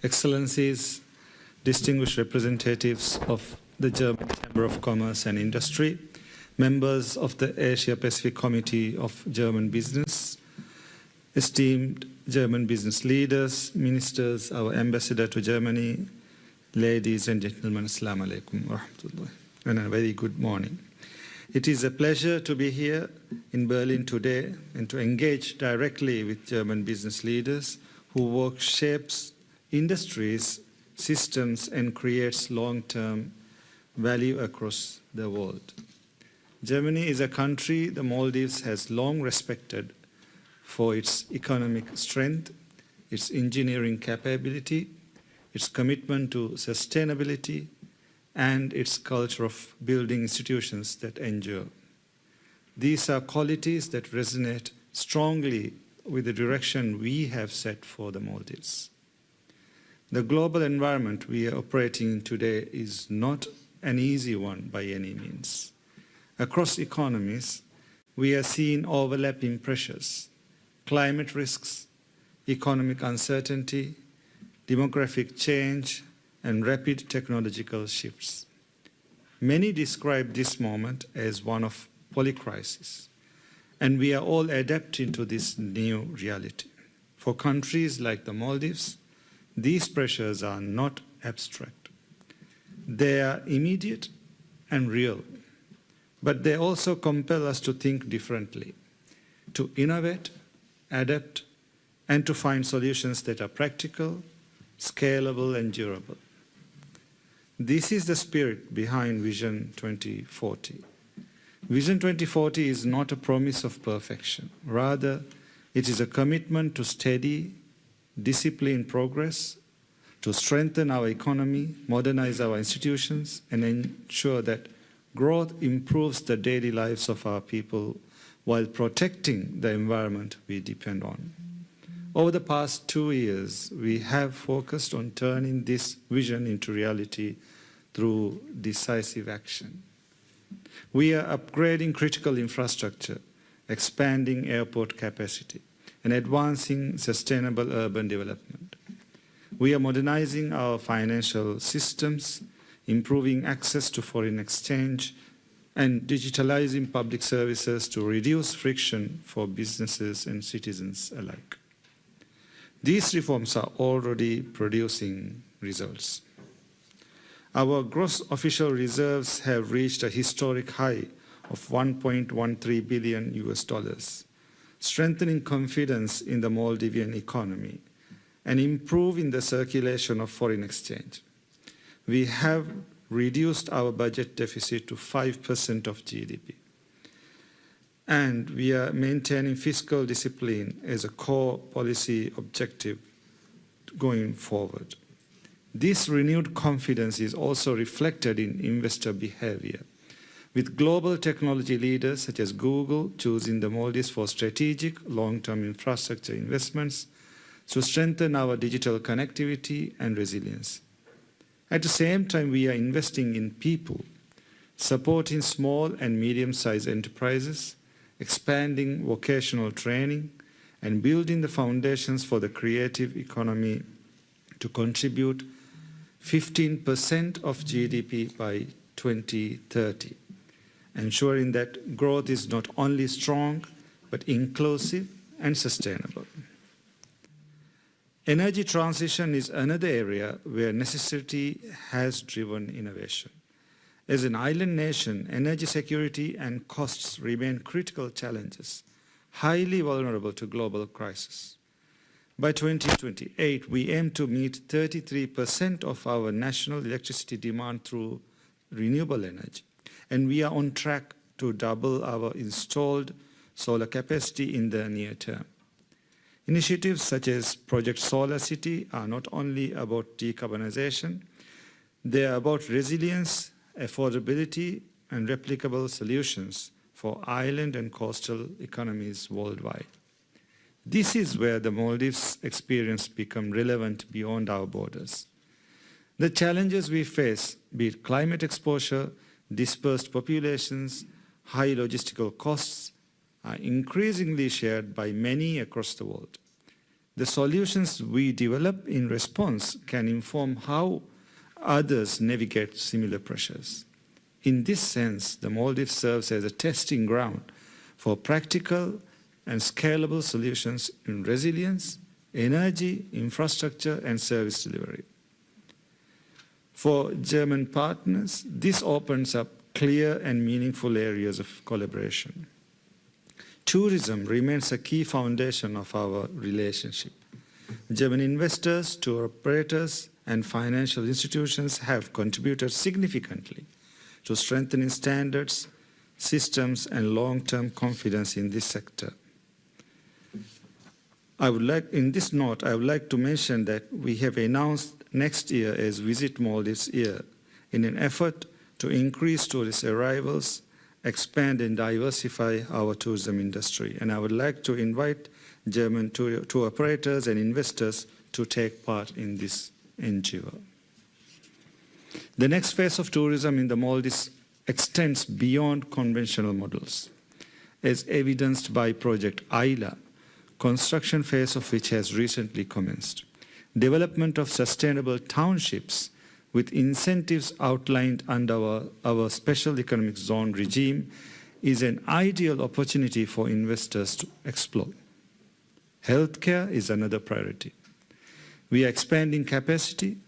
Excellencies, distinguished representatives of the German Chamber of Commerce and Industry, members of the Asia-Pacific Committee of German Business, esteemed German business leaders, ministers, our ambassador to Germany, ladies and gentlemen, Assalamu alaikum wa rahmatullah, and a very good morning. It is a pleasure to be here in Berlin today and to engage directly with German business leaders who work shapes industries, systems, and creates long-term value across the world. Germany is a country the Maldives has long respected for its economic strength, its engineering capability, its commitment to sustainability, and its culture of building institutions that endure. These are qualities that resonate strongly with the direction we have set for the Maldives. The global environment we are operating in today is not an easy one by any means. Across economies, we are seeing overlapping pressures, climate risks, economic uncertainty, demographic change, and rapid technological shifts. Many describe this moment as one of polycrisis, and we are all adapting to this new reality. For countries like the Maldives, these pressures are not abstract. They are immediate and real, but they also compel us to think differently, to innovate, adapt, and to find solutions that are practical, scalable, and durable. This is the spirit behind Vision 2040. Vision 2040 is not a promise of perfection. Rather, it is a commitment to steady, disciplined progress, to strengthen our economy, modernize our institutions, and ensure that growth improves the daily lives of our people while protecting the environment we depend on. Over the past 2 years, we have focused on turning this vision into reality through decisive action. We are upgrading critical infrastructure, expanding airport capacity, and advancing sustainable urban development. We are modernizing our financial systems, improving access to foreign exchange, and digitalizing public services to reduce friction for businesses and citizens alike. These reforms are already producing results. Our gross official reserves have reached a historic high of $1.13 billion, strengthening confidence in the Maldivian economy and improving the circulation of foreign exchange. We have reduced our budget deficit to 5% of GDP. And we are maintaining fiscal discipline as a core policy objective going forward. This renewed confidence is also reflected in investor behavior, with global technology leaders such as Google choosing the Maldives for strategic long-term infrastructure investments to strengthen our digital connectivity and resilience. At the same time, we are investing in people, supporting small and medium-sized enterprises, expanding vocational training, and building the foundations for the creative economy to contribute 15% of GDP by 2030, ensuring that growth is not only strong, but inclusive and sustainable. Energy transition is another area where necessity has driven innovation. As an island nation, energy security and costs remain critical challenges, highly vulnerable to global crisis. By 2028, we aim to meet 33% of our national electricity demand through renewable energy, and we are on track to double our installed solar capacity in the near term. Initiatives such as Project Solar City are not only about decarbonization, they are about resilience, affordability, and replicable solutions for island and coastal economies worldwide. This is where the Maldives experience becomes relevant beyond our borders. The challenges we face, be it climate exposure, dispersed populations, high logistical costs, are increasingly shared by many across the world. The solutions we develop in response can inform how others navigate similar pressures. In this sense, the Maldives serves as a testing ground for practical and scalable solutions in resilience, energy, infrastructure, and service delivery. For German partners, this opens up clear and meaningful areas of collaboration. Tourism remains a key foundation of our relationship. German investors, tour operators, and financial institutions have contributed significantly to strengthening standards, systems, and long-term confidence in this sector. In this note, I would like to mention that we have announced next year as Visit Maldives Year in an effort to increase tourist arrivals, expand and diversify our tourism industry. And I would like to invite German tour operators and investors to take part in this endeavor. The next phase of tourism in the Maldives extends beyond conventional models, as evidenced by Project Isla, construction phase of which has recently commenced. Development of sustainable townships with incentives outlined under our special economic zone regime is an ideal opportunity for investors to explore. Healthcare is another priority. We are expanding capacity,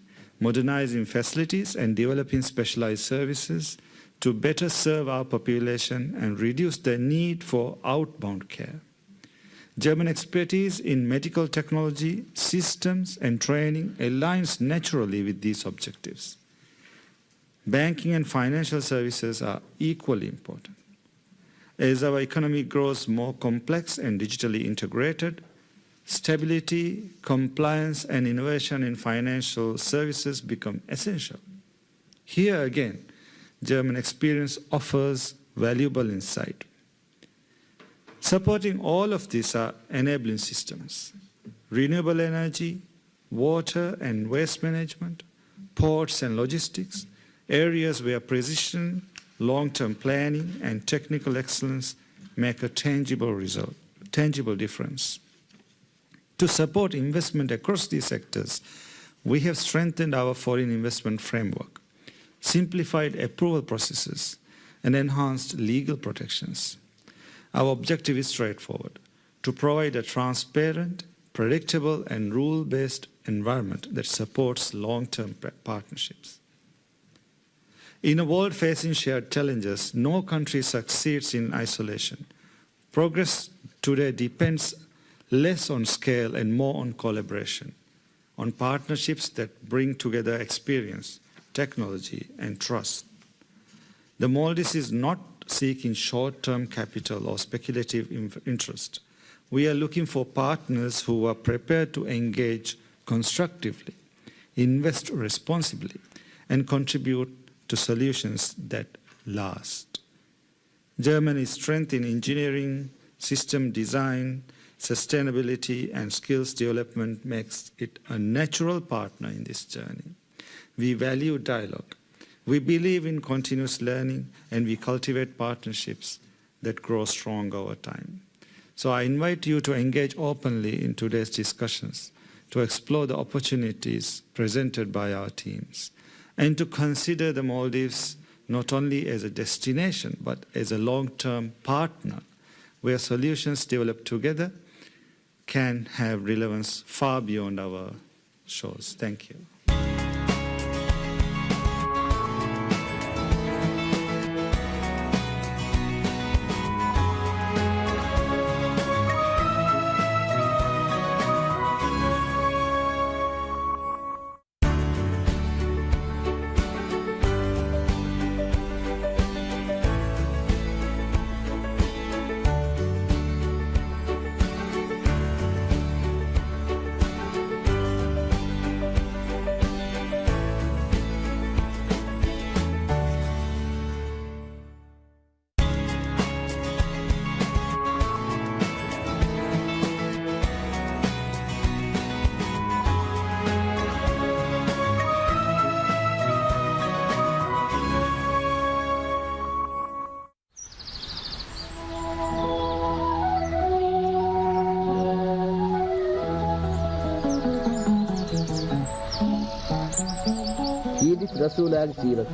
modernizing facilities, and developing specialized services to better serve our population and reduce the need for outbound care. German expertise in medical technology, systems, and training aligns naturally with these objectives. Banking and financial services are equally important. As our economy grows more complex and digitally integrated, stability, compliance, and innovation in financial services become essential. Here again, German experience offers valuable insight. Supporting all of these are enabling systems: renewable energy, water and waste management, ports and logistics, areas where precision, long-term planning, and technical excellence make a tangible difference. To support investment across these sectors, we have strengthened our foreign investment framework, simplified approval processes, and enhanced legal protections. Our objective is straightforward: to provide a transparent, predictable, and rule-based environment that supports long-term partnerships. In a world facing shared challenges, no country succeeds in isolation. Progress today depends less on scale and more on collaboration, on partnerships that bring together experience, technology, and trust. The Maldives is not seeking short-term capital or speculative interest. We are looking for partners who are prepared to engage constructively, invest responsibly, and contribute to solutions that last. Germany's strength in engineering, system design, sustainability, and skills development makes it a natural partner in this journey. We value dialogue. We believe in continuous learning, and we cultivate partnerships that grow strong over time. So I invite you to engage openly in today's discussions, to explore the opportunities presented by our teams, and to consider the Maldives not only as a destination, but as a long-term partner where solutions developed together can have relevance far beyond our shores. Thank you. يدك رسولك سيرك